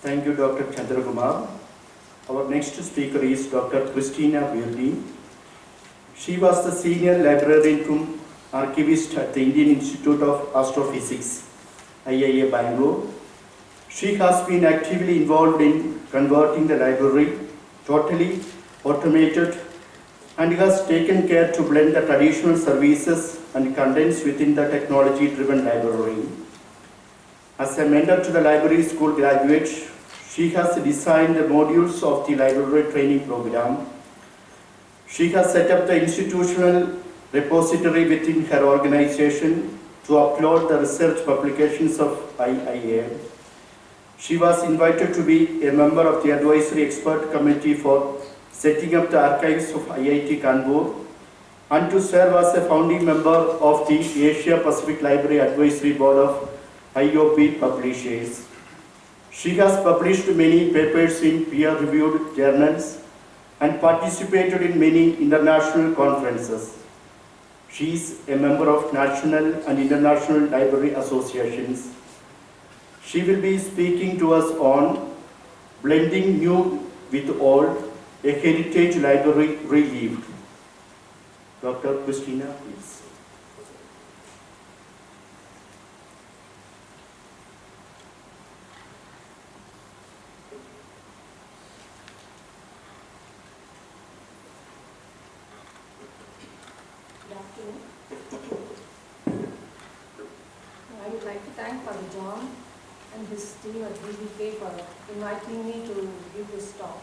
Thank you, Dr. Chandrakumar. Our next speaker is Dr. Christina Birdie. She was the senior librarian cum archivist at the Indian Institute of Astrophysics, IIA Bangalore. She has been actively involved in converting the library totally automated and has taken care to blend the traditional services and contents within the technology-driven library. As a mentor to the library school graduates, she has designed the modules of the library training program. She has set up the institutional repository within her organization to upload the research publications of IIA. She was invited to be a member of the advisory expert committee for setting up the archives of IIT Kanpur and to serve as a founding member of the Asia Pacific Library Advisory Board of IOP Publishers. She has published many papers in peer-reviewed journals and participated in many international conferences. She is a member of national and international library associations. She will be speaking to us on blending new with old, a heritage library relived. Dr. Christina, please. Good afternoon. I would like to thank Father John and his team at DVK for inviting me to give this talk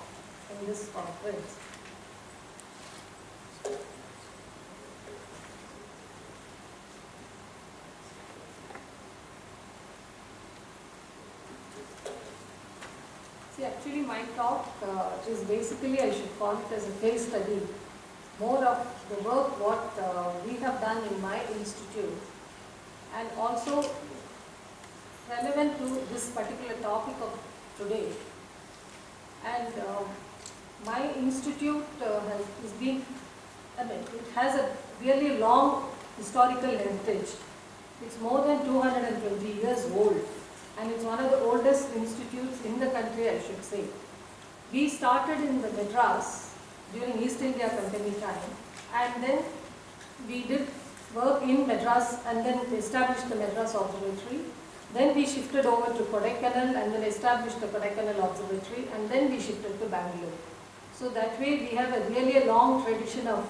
in this conference. See, actually my talk is basically, I should call it as a case study, more of the work what we have done in my institute, and also relevant to this particular topic of today. And my institute it has a really long historical heritage. It's more than 220 years old, and it's one of the oldest institutes in the country, I should say. We started in the Madras during East India Company time, and then we did work in Madras and then established the Madras Observatory. Then we shifted over to Kodaikanal and then established the Kodaikanal Observatory, and then we shifted to Bangalore. So that way we have a really long tradition of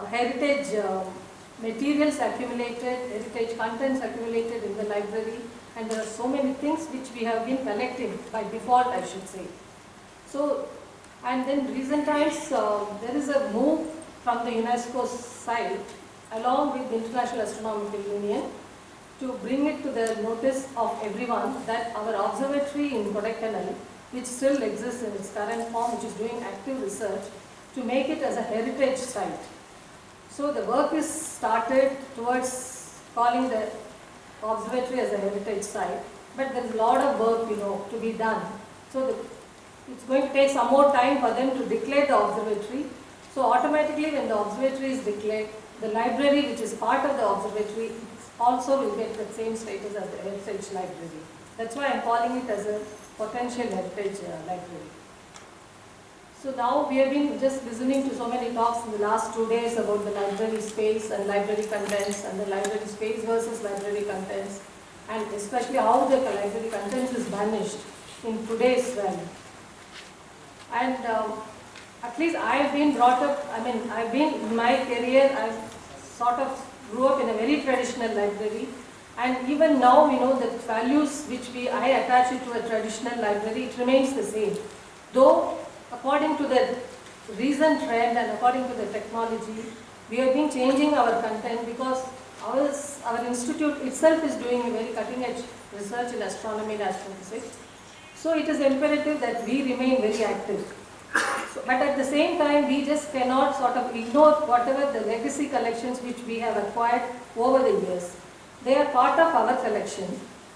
heritage materials accumulated, heritage contents accumulated in the library, and there are so many things which we have been collecting by default, I should say. So, and then recent times there is a move from the UNESCO side along with the International Astronomical Union to bring it to the notice of everyone that our observatory in Kodaikanal, which still exists in its current form, which is doing active research, to make it as a heritage site. So the work is started towards calling the observatory as a heritage site, but there is a lot of work, to be done. So it's going to take some more time for them to declare the observatory. So automatically when the observatory is declared, the library, which is part of the observatory, also will get the same status as the heritage library. That's why I'm calling it as a potential heritage library. So now we have been just listening to so many talks in the last 2 days about the library space and library contents, and the library space versus library contents, and especially how the library contents is vanished in today's realm. And at least I've been brought up, I've been in my career, I've sort of grew up in a very traditional library, and even now the values which I attach it to a traditional library, it remains the same. Though according to the recent trend and according to the technology, we have been changing our content because our institute itself is doing a very cutting edge research in astronomy and astrophysics. So it is imperative that we remain very active. But at the same time, we just cannot sort of ignore whatever the legacy collections which we have acquired over the years. They are part of our collection.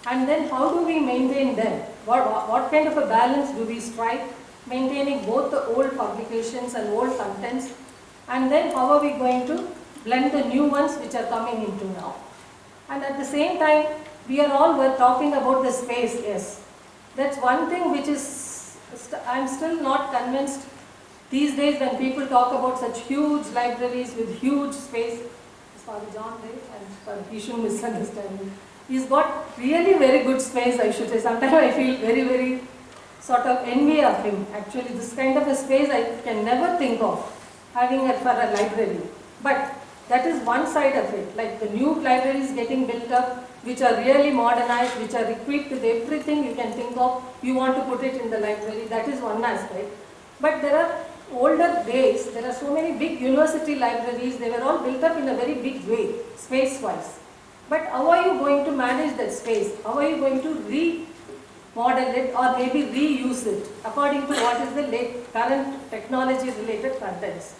And then how do we maintain them? What kind of a balance do we strike, maintaining both the old publications and old contents? And then how are we going to blend the new ones which are coming into now? And at the same time, we are all talking about the space, yes. That's one thing which is, I'm still not convinced these days when people talk about such huge libraries with huge space. As Father John Day, and for he should misunderstand me. He's got really very good space, I should say. Sometimes I feel very, very sort of envy of him. Actually, this kind of a space I can never think of having it for a library. But that is one side of it. Like the new libraries getting built up, which are really modernized, which are equipped with everything you can think of, you want to put it in the library. That is one aspect. But there are older days, there are so many big university libraries, they were all built up in a very big way, space-wise. But how are you going to manage that space? How are you going to remodel it or maybe reuse it according to what is the current technology-related contents?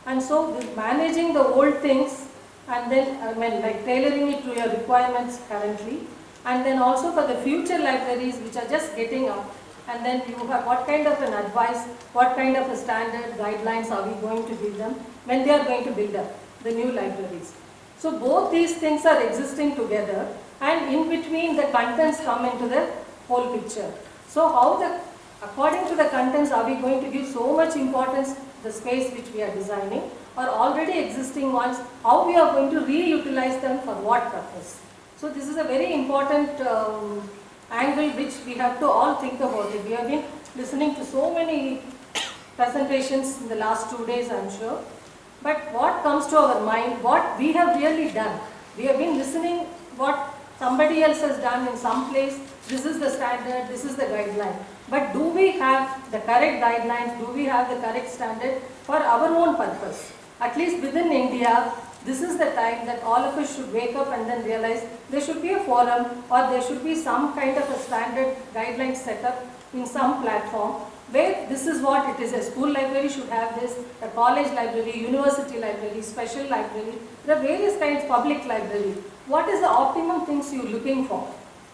And so managing the old things and then like tailoring it to your requirements currently, and then also for the future libraries which are just getting up, and then you have what kind of an advice, what kind of a standard guidelines are we going to give them when they are going to build up the new libraries. So both these things are existing together, and in between the contents come into the whole picture. So according to the contents, are we going to give so much importance the space which we are designing, or already existing ones, how we are going to reutilize them for what purpose? So this is a very important angle which we have to all think about it. We have been listening to so many presentations in the last 2 days, I'm sure. But what comes to our mind, what we have really done, we have been listening what somebody else has done in some place, this is the standard, this is the guideline. But do we have the correct guidelines, do we have the correct standard for our own purpose? At least within India, this is the time that all of us should wake up and then realize there should be a forum or there should be some kind of a standard guideline set up in some platform where this is what it is. A school library should have this, a college library, university library, special library, there are various kinds of public library. What is the optimum things you're looking for?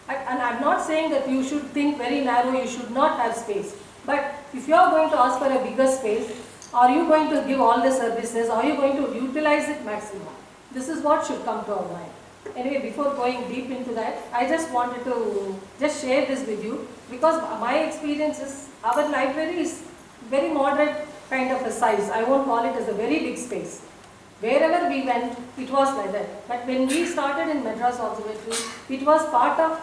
And I'm not saying that you should think very narrow, you should not have space. But if you are going to ask for a bigger space, are you going to give all the services? Are you going to utilize it maximum? This is what should come to our mind. Anyway, before going deep into that, I just wanted to just share this with you because my experience is our library is very moderate kind of a size. I won't call it as a very big space. Wherever we went, it was like that. But when we started in Madras Observatory, it was part of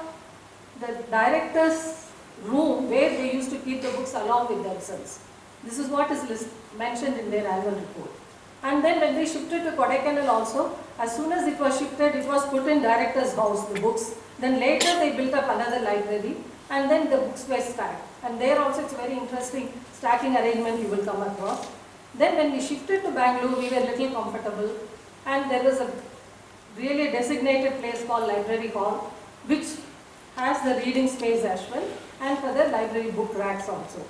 the director's room where they used to keep the books along with themselves. This is what is mentioned in their annual report. And then when they shifted to Kodaikanal also, as soon as it was shifted, it was put in director's house, the books. Then later they built up another library and then the books were stacked. And there also it's a very interesting stacking arrangement you will come across. Then when we shifted to Bangalore, we were a little comfortable and there was a really designated place called Library Hall, which has the reading space as well and for the library book racks also.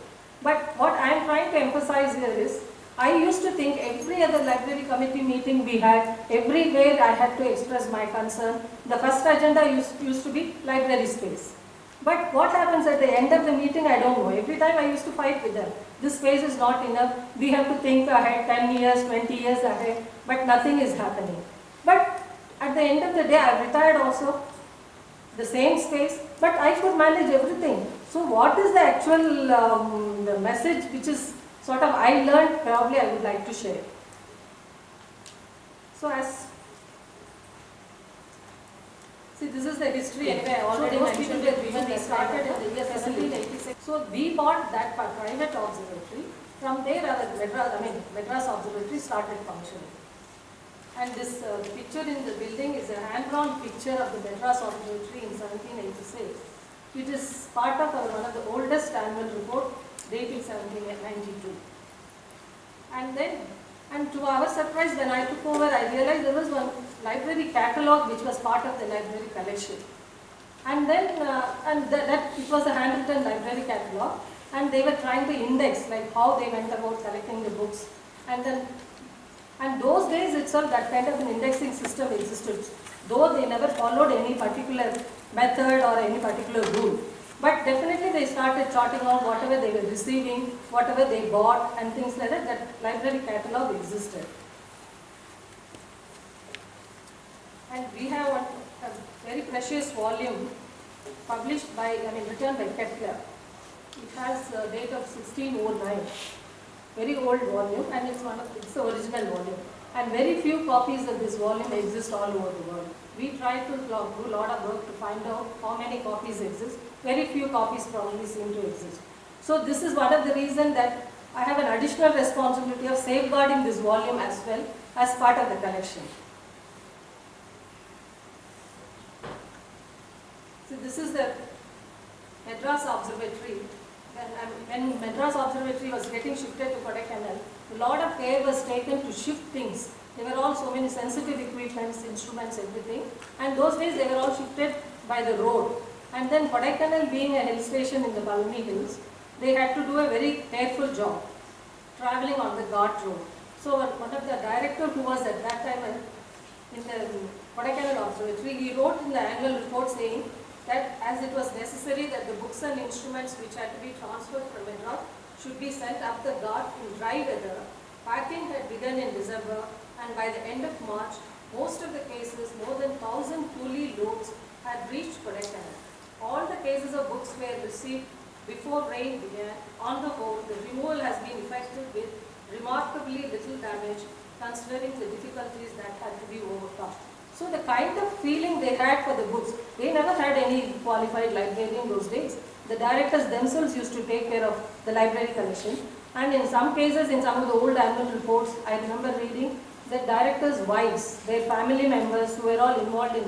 But what I am trying to emphasize here is, I used to think every other library committee meeting we had, everywhere I had to express my concern. The first agenda used to be library space. But what happens at the end of the meeting, I don't know. Every time I used to fight with them. This space is not enough. We have to think ahead, 10 years, 20 years ahead, but nothing is happening. But at the end of the day, I retired also, the same space, but I could manage everything. So what is the actual the message which is sort of I learned, probably I would like to share. So see, this is the history anyway, I already mentioned it when we started in the year 1786. So we bought that private observatory. From there our Madras Observatory started functioning. And this picture in the building is a hand-drawn picture of the Madras Observatory in 1786. It is part of one of the oldest annual report dating 1792. And to our surprise, when I took over, I realized there was one library catalogue which was part of the library collection. And then, that it was a handwritten library catalogue, and they were trying to index like how they went about collecting the books. And those days itself, that kind of an indexing system existed, though they never followed any particular method or any particular rule. But definitely they started charting out whatever they were receiving, whatever they bought and things like that. That library catalogue existed. And we have a very precious volume published by, written by Kepler. It has a date of 1609. Very old volume, and it's the original volume. And very few copies of this volume exist all over the world. We tried to do a lot of work to find out how many copies exist. Very few copies probably seem to exist. So this is one of the reasons that I have an additional responsibility of safeguarding this volume as well as part of the collection. So this is the Madras Observatory. When Madras Observatory was getting shifted to Kodaikanal, a lot of care was taken to shift things. There were all so many sensitive equipments, instruments, everything. And those days they were all shifted by the road. And then Kodaikanal being a hill station in the Balmi Hills, they had to do a very careful job, traveling on the Ghat road. So one of the director who was at that time in the Kodaikanal Observatory, he wrote in the annual report saying that as it was necessary that the books and instruments which had to be transferred from Madras should be sent up the Ghat in dry weather. Packing had begun in December, and by the end of March, most of the cases, more than 1,000 coolie loads, had reached Kodaikanal. All the cases of books were received before rain began. On the whole, the removal has been effected with remarkably little damage, considering the difficulties that had to be overcome. So the kind of feeling they had for the books, they never had any qualified librarian those days. The directors themselves used to take care of the library collection. And in some cases, in some of the old annual reports, I remember reading that directors' wives, their family members who were all involved in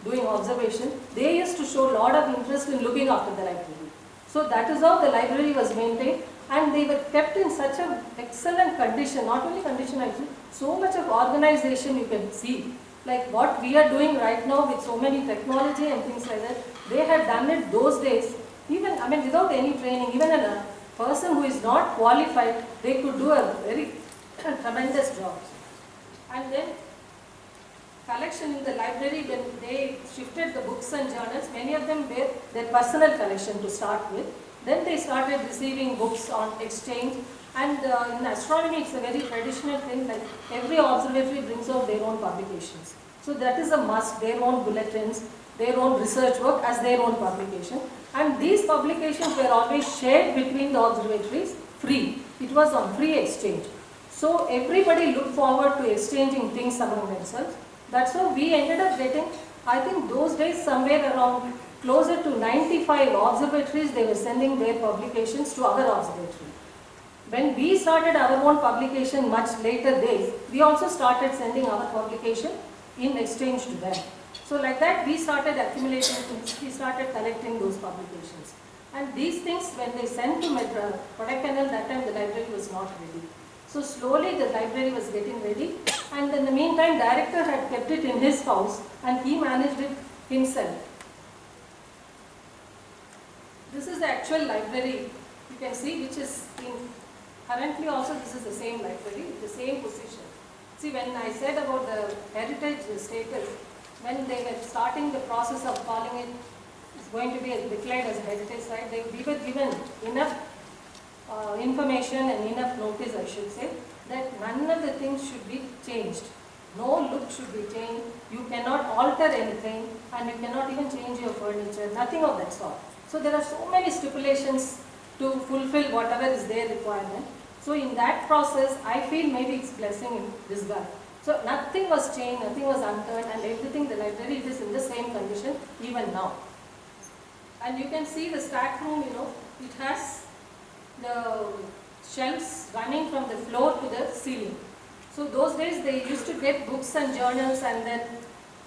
doing observation, they used to show a lot of interest in looking after the library. So that is how the library was maintained, and they were kept in such an excellent condition, not only condition actually, so much of organization you can see. Like what we are doing right now with so many technology and things like that, they had done it those days, even, without any training, even a person who is not qualified, they could do a very tremendous job. And then collection in the library, when they shifted the books and journals, many of them were their personal collection to start with. Then they started receiving books on exchange. And in astronomy, it's a very traditional thing, like every observatory brings out their own publications. So that is a must, their own bulletins, their own research work as their own publication. And these publications were always shared between the observatories free. It was on free exchange. So everybody looked forward to exchanging things among themselves. That's how we ended up getting, I think those days somewhere around closer to 95 observatories, they were sending their publications to our observatory. When we started our own publication much later days, we also started sending our publication in exchange to them. So like that, we started accumulating things, we started collecting those publications. And these things, when they sent to Kodaikanal, that time the library was not ready. So slowly the library was getting ready, and in the meantime, director had kept it in his house and he managed it himself. This is the actual library, you can see, which is in, currently also this is the same library, the same position. See, when I said about the heritage status, when they were starting the process of calling it, it's going to be declared as a heritage site, we were given enough information and enough notice, I should say, that none of the things should be changed. No look should be changed. You cannot alter anything, and you cannot even change your furniture, nothing of that sort. So there are so many stipulations to fulfill whatever is their requirement. So in that process, I feel maybe it's blessing in disguise. So nothing was changed, nothing was altered, and everything, the library is in the same condition even now. And you can see the stack room, it has the shelves running from the floor to the ceiling. So those days they used to get books and journals, and then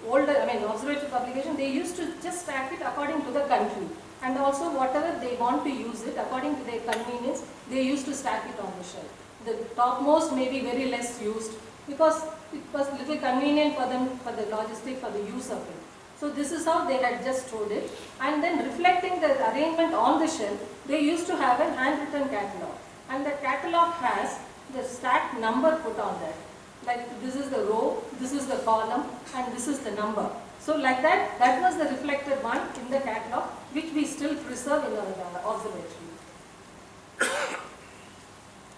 older, observatory publication, they used to just stack it according to the country. And also whatever they want to use it, according to their convenience, they used to stack it on the shelf. The topmost may be very less used because it was little convenient for them, for the logistic, for the use of it. So this is how they had just stored it. And then reflecting the arrangement on the shelf, they used to have a handwritten catalog. And the catalog has the stack number put on there. Like this is the row, this is the column, and this is the number. So like that, that was the reflected one in the catalog, which we still preserve in our observatory.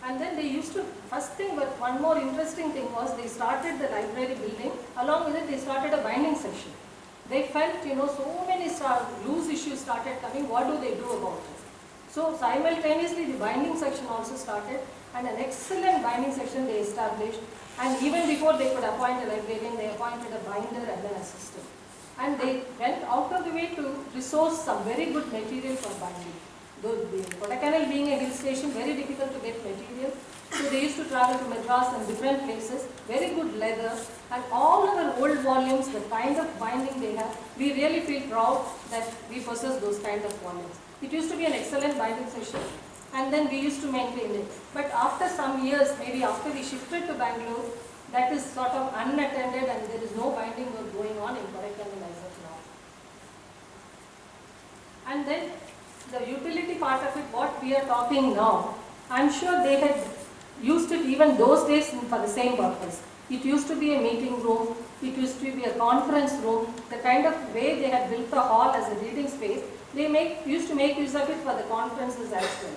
And then they used to, first thing, but one more interesting thing was they started the library building. Along with it, they started a binding section. they felt, so many loose issues started coming. What do they do about it? So simultaneously the binding section also started, and an excellent binding section they established. And even before they could appoint a librarian, they appointed a binder and an assistant. And they went out of the way to resource some very good material for binding. Though Kodaikanal being a hill station, very difficult to get material. So they used to travel to Madras and different places, very good leather, and all our old volumes, the kind of binding they have, we really feel proud that we possess those kind of volumes. It used to be an excellent binding section, and then we used to maintain it. But after some years, maybe after we shifted to Bangalore, that is sort of unattended and there is no binding work going on in Kodaikanal as of now. And then the utility part of it, what we are talking now, I'm sure they had used it even those days for the same purpose. It used to be a meeting room, it used to be a conference room. The kind of way they had built the hall as a reading space, they used to make use of it for the conferences as well.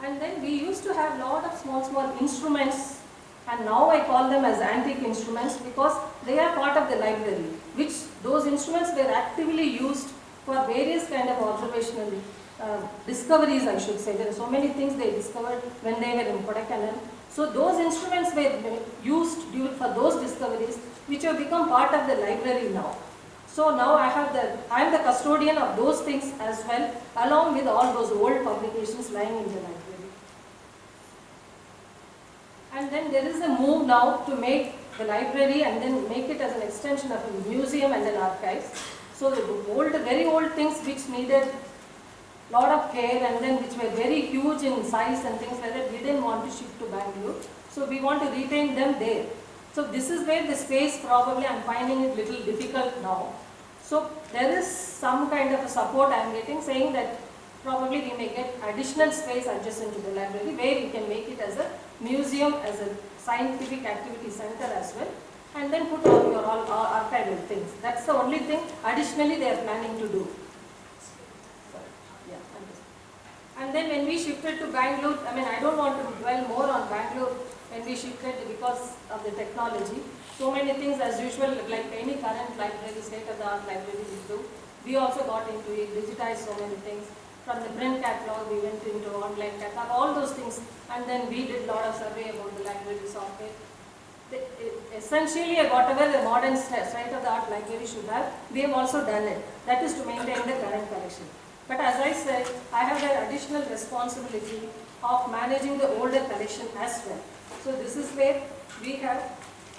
And then we used to have a lot of small instruments, and now I call them as antique instruments because they are part of the library, which those instruments were actively used for various kind of observational discoveries, I should say. There are so many things they discovered when they were in Kodaikanal. So those instruments were used for those discoveries, which have become part of the library now. So now I am the custodian of those things as well, along with all those old publications lying in the library. And then there is a move now to make the library and then make it as an extension of a museum and an archives. So the very old things which needed lot of care and then which were very huge in size and things like that, we didn't want to shift to Bangalore. So we want to retain them there. So this is where the space probably I'm finding it little difficult now. So there is some kind of a support I am getting saying that probably we may get additional space adjacent to the library where we can make it as a museum, as a scientific activity center as well, and then put all your archival things. That's the only thing additionally they are planning to do. And then when we shifted to Bangalore, I don't want to dwell more on Bangalore when we shifted because of the technology. So many things as usual, like any current library, state-of-the-art library we do. We also got into it, digitized so many things. From the print catalog, we went into online catalog, all those things. And then we did a lot of survey about the library software. Essentially, whatever the modern state-of-the-art library should have, we have also done it. That is to maintain the current collection. But as I said, I have the additional responsibility of managing the older collection as well. So this is where we have,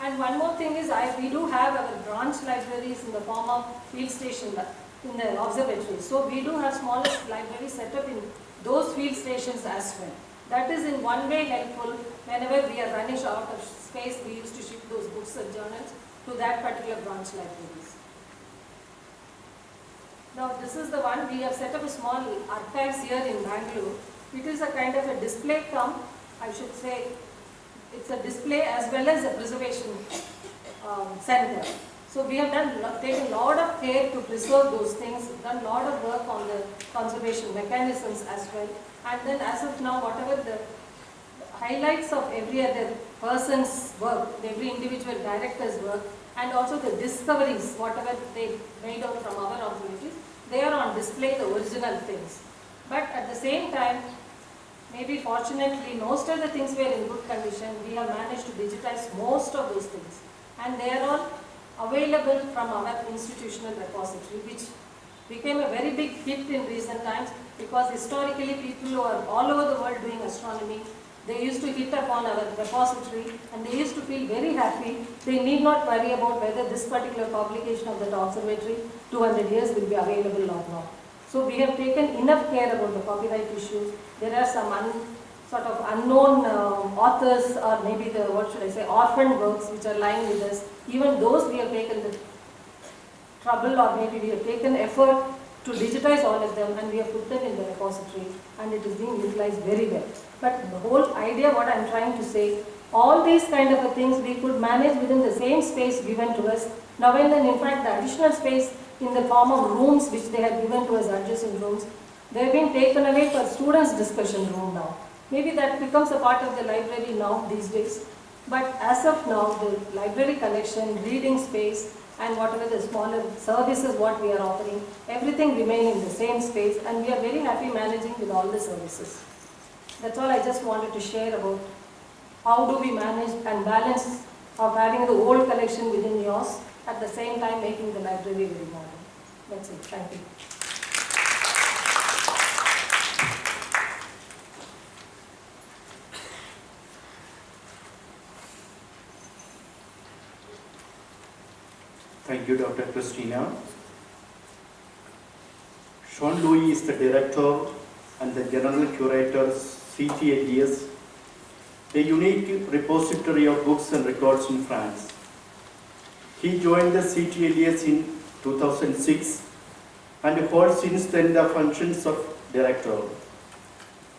and one more thing is we do have our branch libraries in the form of field station in the observatory. So we do have smallest libraries set up in those field stations as well. That is in one way helpful. Whenever we are running out of space, we used to shift those books and journals to that particular branch libraries. Now this is the one, we have set up a small archives here in Bangalore. It is a kind of a display I should say, it's a display as well as a preservation center. So we have taken a lot of care to preserve those things, done a lot of work on the conservation mechanisms as well. And then as of now, whatever the highlights of every other person's work, every individual director's work, and also the discoveries, whatever they made out from our observatories, they are on display, the original things. But at the same time, maybe fortunately, most of the things were in good condition. We have managed to digitize most of those things. And they are all available from our institutional repository, which became a very big hit in recent times because historically people who are all over the world doing astronomy, they used to hit upon our repository and they used to feel very happy. They need not worry about whether this particular publication of that observatory 200 years will be available or not. So we have taken enough care about the copyright issues. There are some sort of unknown authors or maybe the, orphan works which are lying with us. Even those we have taken the trouble or maybe we have taken effort to digitize all of them and we have put them in the repository and it is being utilized very well. But the whole idea, what I am trying to say, all these kind of things we could manage within the same space given to us. Now and then in fact the additional space in the form of rooms which they have given to us, adjacent rooms, they have been taken away for students' discussion room now. Maybe that becomes a part of the library now these days. But as of now, the library collection, reading space, and whatever the smaller services what we are offering, everything remain in the same space, and we are very happy managing with all the services. That's all I just wanted to share about how do we manage and balance of having the old collection within yours, at the same time making the library very modern. That's it. Thank you. Thank you, Dr. Christina. Sean Louis is the director and the general curator, CTLES, a unique repository of books and records in France. He joined the CTLES in 2006 and holds since then the functions of director.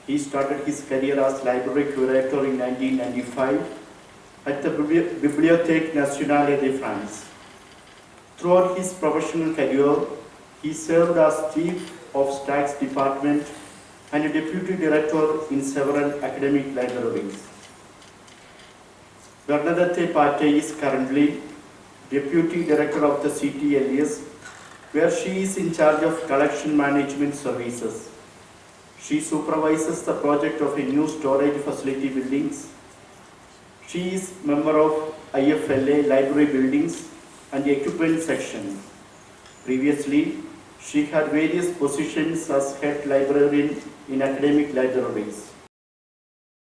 He started his career as library curator in 1995 at the Bibliothèque Nationale de France. Throughout his professional career, he served as chief of Stacks Department and a deputy director in several academic libraries. Bernadette Pate is currently deputy director of the CTLES, where she is in charge of collection management services. She supervises the project of a new storage facility buildings. She is member of IFLA library buildings and the equipment section. Previously, she had various positions as head librarian in academic libraries.